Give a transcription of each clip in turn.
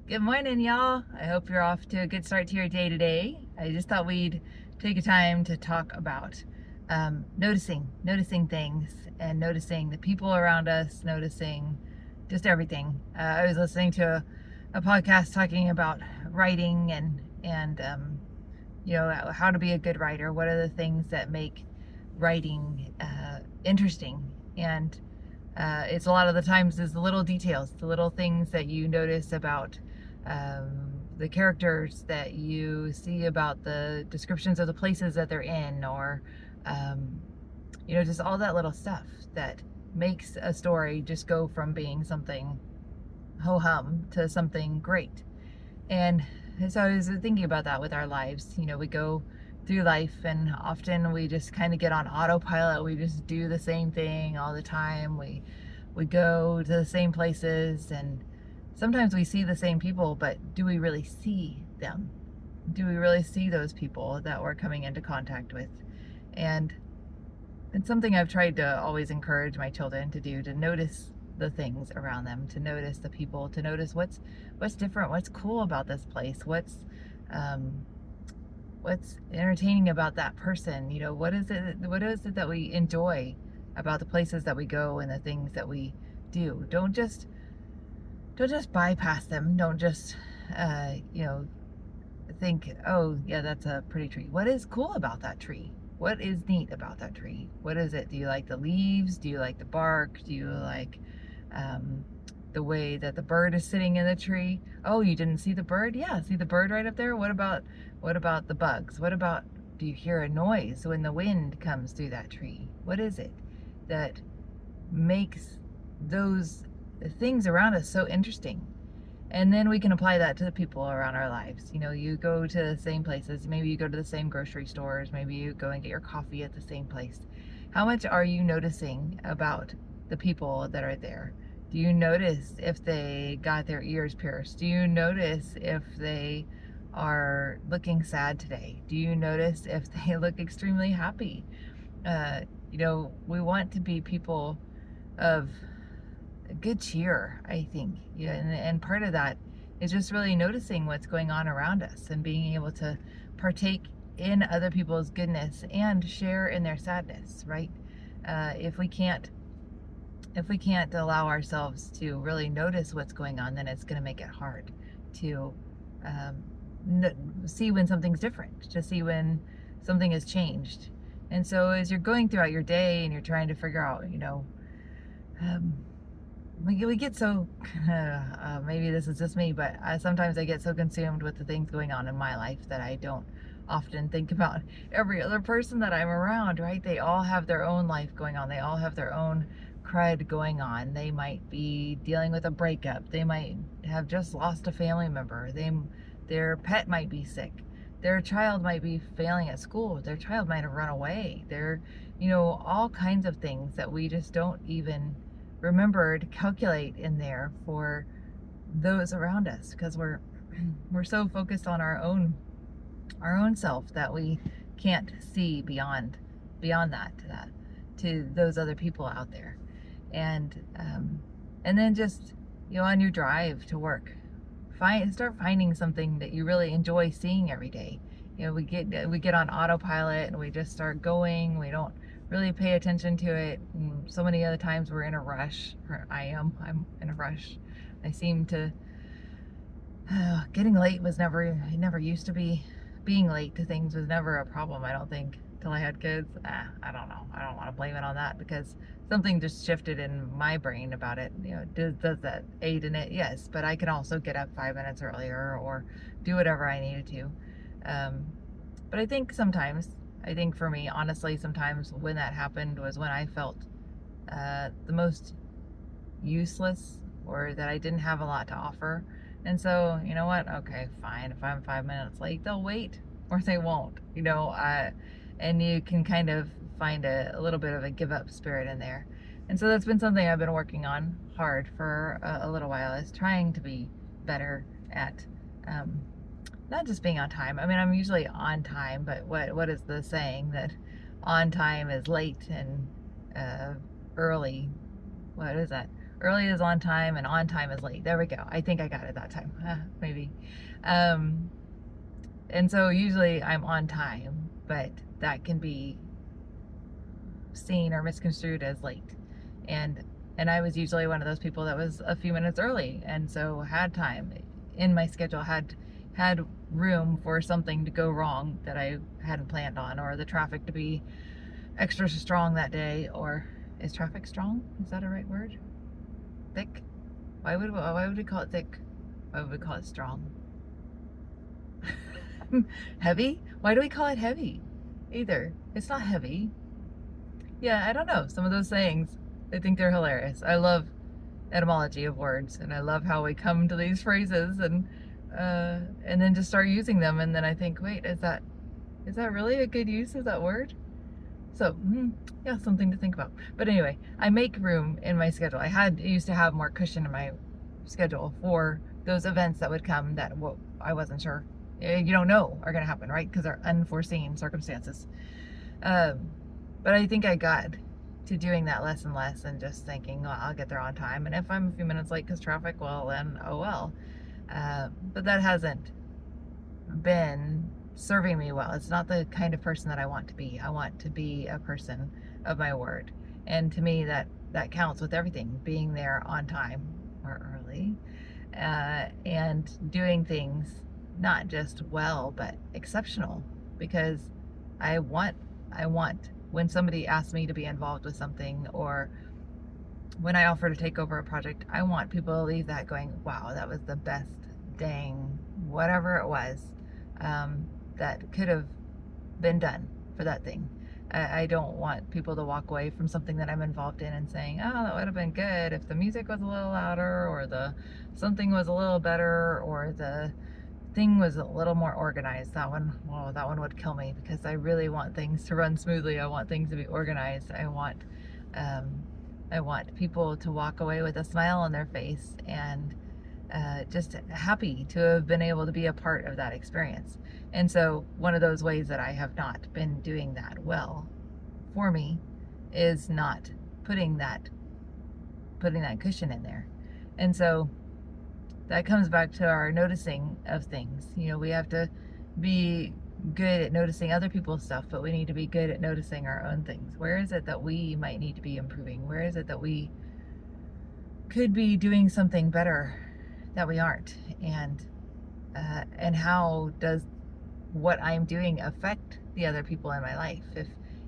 Good morning, y'all. I hope you're off to a good start to your day today. I just thought we'd take a time to talk about noticing things and noticing the people around us, noticing just everything. I was listening to a podcast talking about writing and how to be a good writer. What are the things that make writing interesting? And it's a lot of the times is the little details, the little things that you notice about the characters, that you see about the descriptions of the places that they're in, or um, just all that little stuff that makes a story just go from being something ho hum to something great. And so I was thinking about that with our lives. We go through life and often we just kind of get on autopilot. We just do the same thing all the time. We go to the same places and sometimes we see the same people, but do we really see them? Do we really see those people that we're coming into contact with? And it's something I've tried to always encourage my children to do, to notice the things around them, to notice the people, to notice what's different, what's cool about this place, um, what's entertaining about that person. What is it that we enjoy about the places that we go and the things that we do. Don't just bypass them. Don't just uh, you know think, oh, yeah, that's a pretty tree. What is cool about that tree? What is neat about that tree? What is it? Do you like the leaves? Do you like the bark? Do you like um, the way that the bird is sitting in the tree? Oh, you didn't see the bird? Yeah, see the bird right up there? What about the bugs? What about, do you hear a noise when the wind comes through that tree? What is it that makes those things around us so interesting? And then we can apply that to the people around our lives. You go to the same places, maybe you go to the same grocery stores, maybe you go and get your coffee at the same place. How much are you noticing about the people that are there? Do you notice if they got their ears pierced? Do you notice if they are looking sad today? Do you notice if they look extremely happy? Uh, we want to be people of good cheer, I think. Yeah, and part of that is just really noticing what's going on around us and being able to partake in other people's goodness and share in their sadness, right? If we can't allow ourselves to really notice what's going on, then it's going to make it hard to um, see when something's different, to see when something has changed. And so as you're going throughout your day and you're trying to figure out, um, we get so maybe this is just me, but sometimes I get so consumed with the things going on in my life that I don't often think about every other person that I'm around, right? They all have their own life going on. They all have their own crud going on. They might be dealing with a breakup. They might have just lost a family member. Their pet might be sick. Their child might be failing at school. Their child might have run away. All kinds of things that we just don't even remember to calculate in there for those around us, because we're so focused on our own self that we can't see beyond that to those other people out there. And then just on your drive to work, start finding something that you really enjoy seeing every day. We get on autopilot and we just start going. We don't really pay attention to it. And so many other times we're in a rush, or I'm in a rush. I seem to getting late was never, it never used to be. Being late to things was never a problem, I don't think, till I had kids. I don't know. I don't want to blame it on that, because something just shifted in my brain about it. Does that aid in it? Yes, but I can also get up 5 minutes earlier or do whatever I needed to. Um, but I think for me, honestly, sometimes when that happened was when I felt the most useless, or that I didn't have a lot to offer. And so, you know what? Okay, fine. If I'm 5 minutes late, they'll wait or they won't, and you can kind of find a little bit of a give up spirit in there. And so that's been something I've been working on hard for a little while, is trying to be better at um, not just being on time. I mean, I'm usually on time, but what is the saying that on time is late and early? What is that? Early is on time and on time is late. There we go. I think I got it that time. Maybe. Um, and so usually I'm on time, but that can be seen or misconstrued as late. And and I was usually one of those people that was a few minutes early, and so had time in my schedule, had room for something to go wrong that I hadn't planned on, or the traffic to be extra strong that day. Or is traffic strong? Is that a right word? Thick? Why would we call it thick? Why would we call it strong? Heavy? Why do we call it heavy? Either. It's not heavy. Yeah, I don't know. Some of those sayings, I think they're hilarious. I love etymology of words, and I love how we come to these phrases and then just start using them, and then I think, wait, is that really a good use of that word? So, yeah, something to think about. But anyway, I make room in my schedule. I used to have more cushion in my schedule for those events that would come that I wasn't sure. You don't know are going to happen, right? Because they're unforeseen circumstances. But I think I got to doing that less and less, and just thinking, well, I'll get there on time. And if I'm a few minutes late because traffic, well, then, oh well. But that hasn't been serving me well. It's not the kind of person that I want to be. I want to be a person of my word. And to me, that counts with everything, being there on time or early, and doing things not just well, but exceptional. Because I want when somebody asks me to be involved with something, or when I offer to take over a project, I want people to leave that going, wow, that was the best dang whatever it was that could have been done for that thing. I don't want people to walk away from something that I'm involved in and saying, oh, that would have been good if the music was a little louder, or the something was a little better, or the thing was a little more organized. That one would kill me, because I really want things to run smoothly. I want things to be organized. I want people to walk away with a smile on their face, and just happy to have been able to be a part of that experience. And so one of those ways that I have not been doing that well for me is not putting that cushion in there. And so that comes back to our noticing of things. We have to be good at noticing other people's stuff, but we need to be good at noticing our own things. Where is it that we might need to be improving? Where is it that we could be doing something better that we aren't? And how does what I'm doing affect the other people in my life?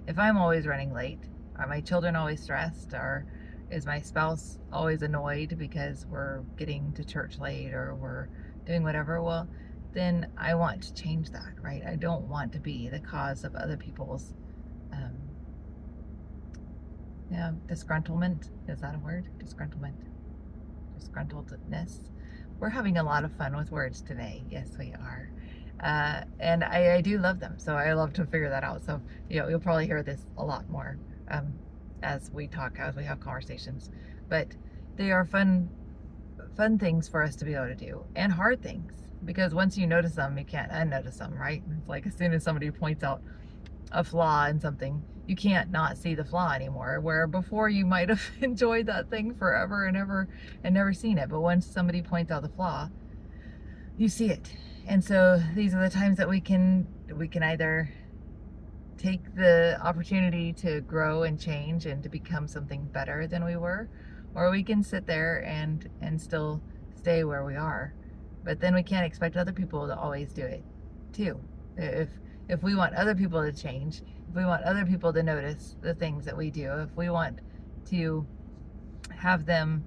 If I'm always running late, are my children always stressed, or is my spouse always annoyed because we're getting to church late, or we're doing whatever? Well, then I want to change that, right? I don't want to be the cause of other people's disgruntlement. Is that a word? Disgruntledness. We're having a lot of fun with words today. Yes, we are. And I do love them, so I love to figure that out. So you'll probably hear this a lot more as we have conversations. But they are fun things for us to be able to do, and hard things, because once you notice them, you can't unnotice them, right? It's like as soon as somebody points out a flaw in something, you can't not see the flaw anymore, where before you might have enjoyed that thing forever and never seen it. But once somebody points out the flaw, you see it. And so these are the times that we can either take the opportunity to grow and change and to become something better than we were, or we can sit there and still stay where we are. But then we can't expect other people to always do it too. If we want other people to change, if we want other people to notice the things that we do, if we want to have them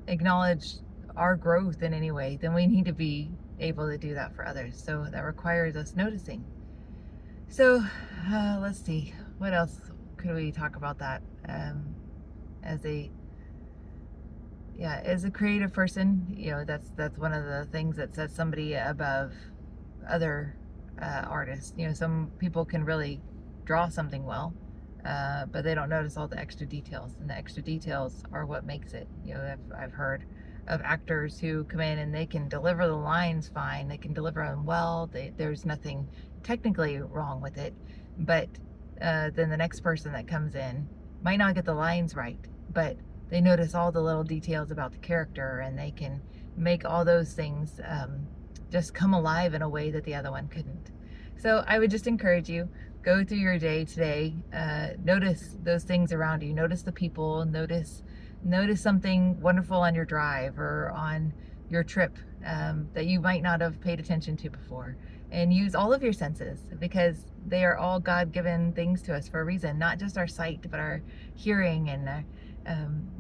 acknowledge our growth in any way, then we need to be able to do that for others. So that requires us noticing. So let's see, what else could we talk about that? As a creative person, that's one of the things that sets somebody above other artists. Some people can really draw something well, but they don't notice all the extra details, and the extra details are what makes it. I've heard of actors who come in and they can deliver the lines fine, they can deliver them well, there's nothing technically wrong with it, but then the next person that comes in might not get the lines right, but they notice all the little details about the character, and they can make all those things just come alive in a way that the other one couldn't. So I would just encourage you, go through your day today, notice those things around you, notice the people, notice something wonderful on your drive or on your trip that you might not have paid attention to before, and use all of your senses, because they are all God-given things to us for a reason, not just our sight, but our hearing and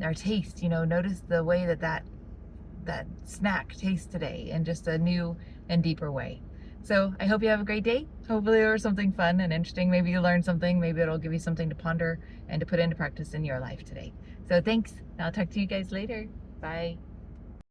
our taste. Notice the way that snack tastes today in just a new and deeper way. So I hope you have a great day. Hopefully there was something fun and interesting. Maybe you learned something. Maybe it'll give you something to ponder and to put into practice in your life today. So thanks. I'll talk to you guys later. Bye.